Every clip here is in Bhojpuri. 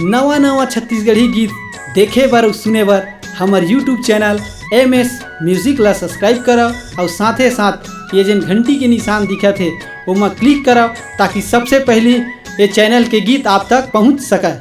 नवा नवा छत्तीसगढ़ी गीत देखे बर और सुने बर हमार यूट्यूब चैनल MS म्यूजिक ला सब्सक्राइब करो और साथे साथ ये जन घंटी के निशान दिखा थे वो क्लिक करो ताकि सबसे पहले ये चैनल के गीत आप तक पहुंच सके।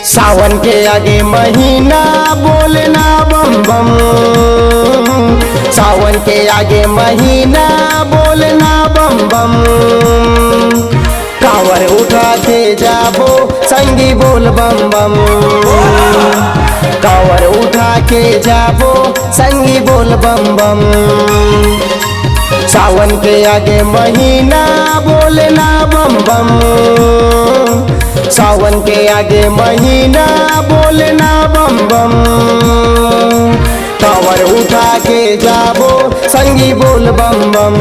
सावन के आगे महीना बोलना बम बम, सावन के आगे महीना बोलना बम बम। कांवर उठा के जाबो संगी बोल बम बम, कांवर उठा के जाबो संगी बोल बम बम। सावन के आगे महीना बोलना बम बम, सावन के आगे महीना बोलना बम बम। कांवर उठा के जाबो संगी बोल बम बम,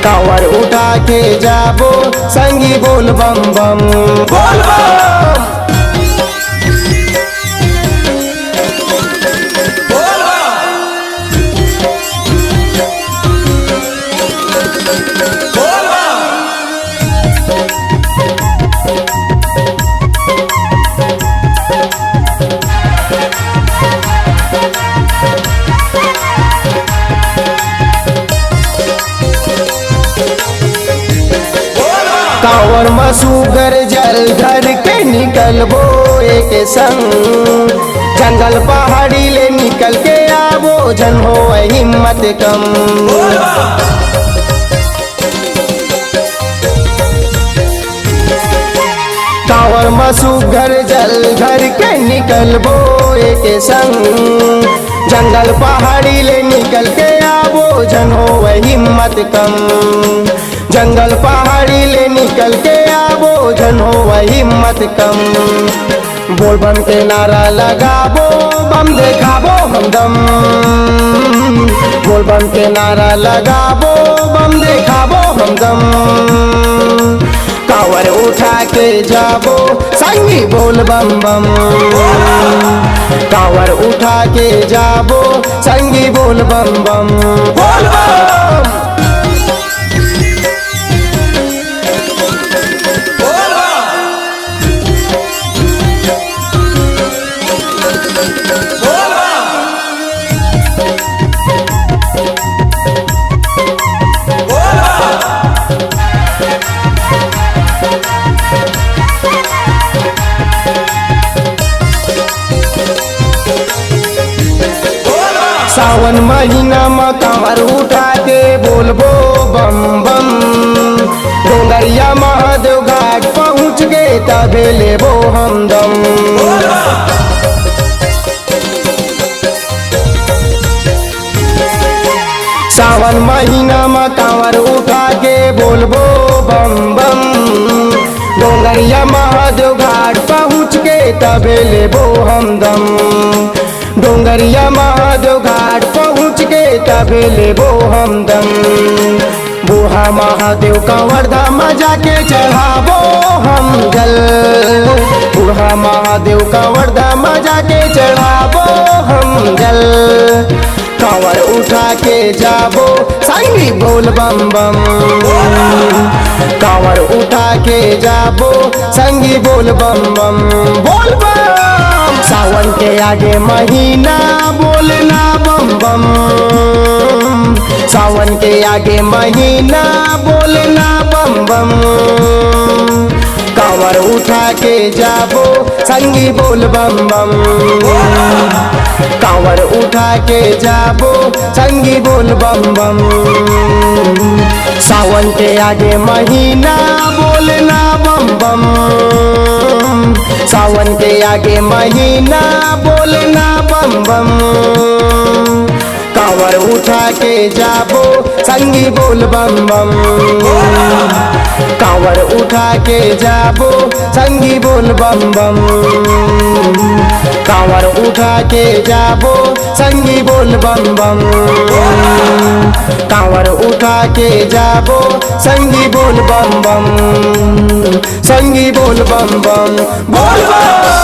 कांवर उठा के जाबो संगी बोल बम बम। बोल बम कांवर मसूगर जल धर के निकलबो एक संग, जंगल पहाड़ी ले निकल के आबो जन हो हिम्मत कम। कांवर मसूगर जल धर के निकलबो एक संग, जंगल पहाड़ी ले निकल के आबो जन हो हिम्मत कम। जंगल पहाड़ी ले निकल के आबो जन हो हिम्मत कम। बोल बम के नारा लगाबो बम देखाबो हमदम, बोल बम के नारा लगाबो बम देखाबो हमदम। कांवर उठा के जाबो संगी बोल बम बम, कांवर उठा के जाबो संगी बोल बम बम। बोल बम सावन महीना में कांवर उठा के बोलबो बम बम। डोंगरिया महादेव घाट पहुँच गए तबे लेबो हमदम। सावन महीना में कांवर उठा के बोलबो बम बम। डोंगरिया महादेव घाट पहुँच गए तबे लेबो हमदम। डोंगरिया महादेव घाट पहुँच गए तबे लेबो हमदम। बूढ़ा महादेव कांवर धाम जाके चढ़ाबो हम जल, बूढ़ा महादेव कांवर धाम जाके चढ़ाबो हम जल। कांवर उठा के जाबो संगी बोल बम बम, कांवर उठा के जाबो संगी बोल बम बम। बोल बम सावन के आगे महीना बोलना बम बम, सावन के आगे महीना बोलना बम बम। कांवर उठा के जाबो संगी बोल बम बम, कांवर उठा के जाबो संगी बोल बम बम। सावन के आगे महीना बोलना बम बम, सावन के आगे महीना बोलना बम बम। कांवर उठा के जाबो संगी बोल बम बम। कांवर उठा के जाबो संगी बोल बम बम, कांवर उठा के जाबो संगी बोल बम बम, कांवर उठा के जाबो संगी बोल बम बम, संगी बोल बम बम बोल बम।